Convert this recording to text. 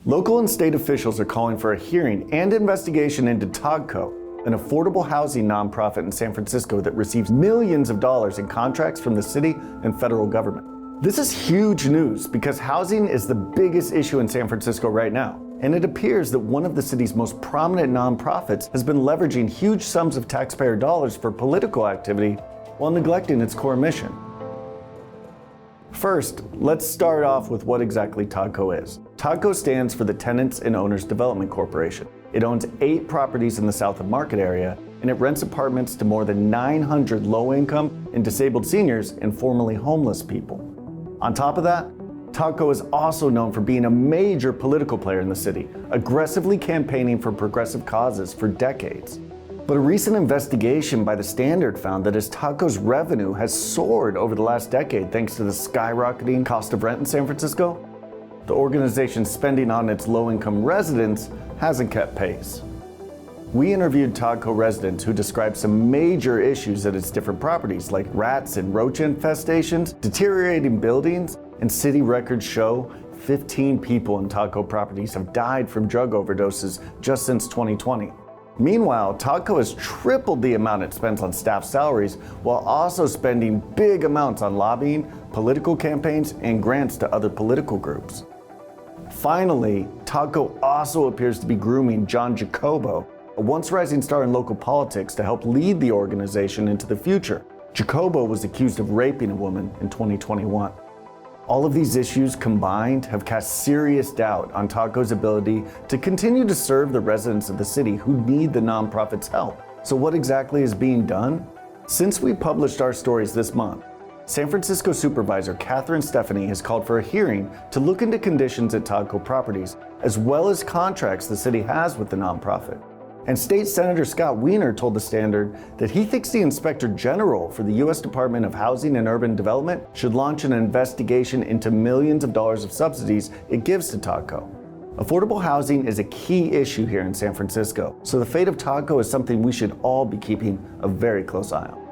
Local and state officials are calling for a hearing and investigation into TODCO, an affordable housing nonprofit in San Francisco that receives millions of dollars in contracts from the city and federal government. This is huge news because housing is the biggest issue in San Francisco right now, and it appears that one of the city's most prominent nonprofits has been leveraging huge sums of taxpayer dollars for political activity while neglecting its core mission. First, let's start off with what exactly TODCO is. TODCO stands for the Tenants and Owners Development Corporation. It owns 8 properties in the South of Market area, and it rents apartments to more than 900 low-income and disabled seniors and formerly homeless people. On top of that, TODCO is also known for being a major political player in the city, aggressively campaigning for progressive causes for decades. But a recent investigation by the Standard found that as TODCO's revenue has soared over the last decade thanks to the skyrocketing cost of rent in San Francisco, the organization's spending on its low-income residents hasn't kept pace. We interviewed TODCO residents who described some major issues at its different properties, like rats and roach infestations, deteriorating buildings, and city records show 15 people in TODCO properties have died from drug overdoses just since 2020. Meanwhile, TODCO has tripled the amount it spends on staff salaries while also spending big amounts on lobbying, political campaigns, and grants to other political groups. Finally, TODCO also appears to be grooming John Jacobo, a once rising star in local politics, to help lead the organization into the future. Jacobo was accused of raping a woman in 2021. All of these issues combined have cast serious doubt on TODCO's ability to continue to serve the residents of the city who need the nonprofit's help. So what exactly is being done? Since we published our stories this month, San Francisco Supervisor Catherine Stephanie has called for a hearing to look into conditions at TODCO properties, as well as contracts the city has with the nonprofit. And State Senator Scott Wiener told the Standard that he thinks the Inspector General for the U.S. Department of Housing and Urban Development should launch an investigation into millions of dollars of subsidies it gives to TODCO. Affordable housing is a key issue here in San Francisco, so the fate of TODCO is something we should all be keeping a very close eye on.